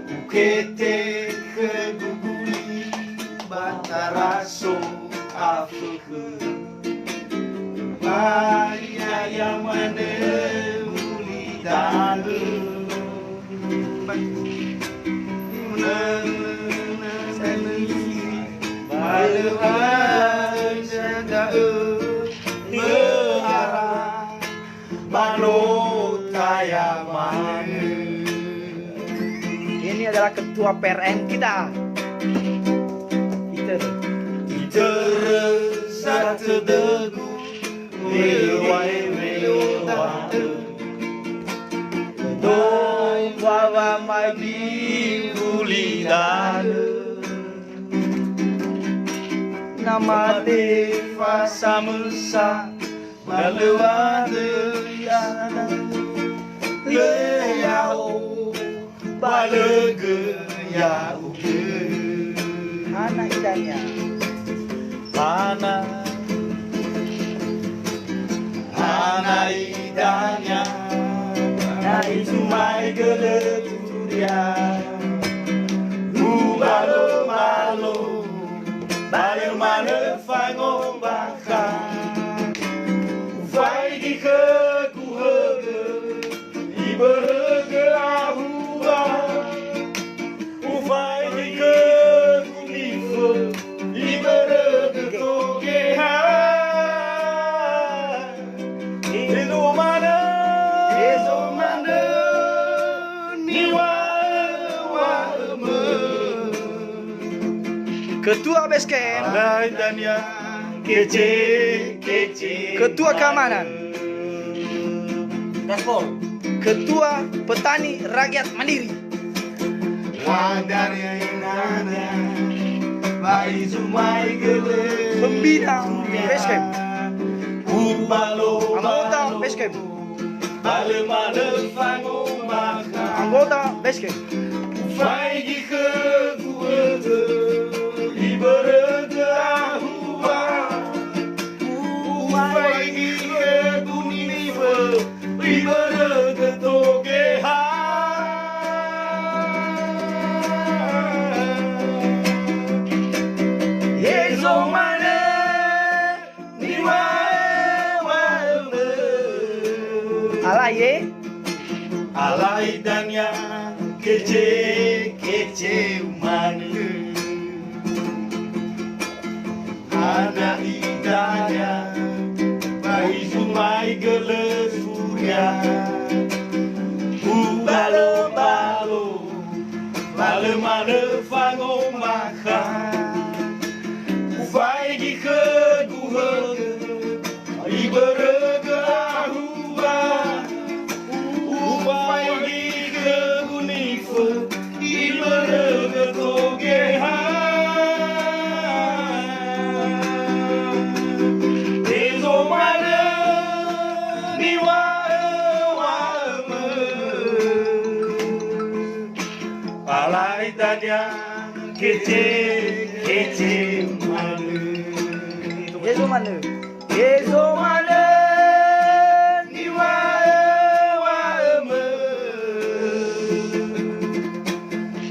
Ukete keguguli bataraso afuku Maya yang mana muli dalu Maluhan sedau Mehara Manut kaya mana. Ini adalah ketua PRN kita. Kita satu degu Lewai Doi bawa mai buli dada Nama Deva Samusa Maluada Yana Leyao Balaga Yauke Mana indahnya. Mana idahnya Nai sumai geleturia Balo malo Balo mana fango baka Ufai di ke kuhege Iberege ahua Ufai di ke kunife Iberege togeha Ezo mana Niwa Ketua Basecamp, Alaitanya kece Ketua Keamanan, Ketua Petani Rakyat Mandiri, Wadarnya inana Bai sumai gele Pembina Basecamp, Anggota Basecamp, Bale mana fango maka Anggota Basecamp, Fai di ke kuete Iberege ahua Ufai di ke kunife Iberege togeha Yezo mana Niwa Alaye, Alai dan yang kece mana Ada indahnya Bayi sumai gele surya Balo Bale mana fango maka Ufai di ke guhege Iberege ahua Ufai di ke kunife Iberege togeha Ezo mana niwa Alai tanya kece mana Yezo mana? Yezo mana? Niwa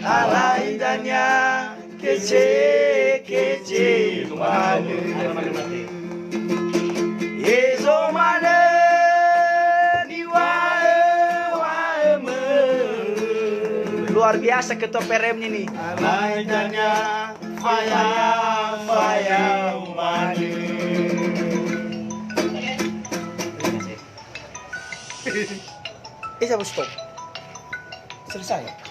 Alai tanya kece mana Yezo mana Niwa Luar biasa ketua PRM ini. Alai tanya faya umane Siapa stop? Selesai.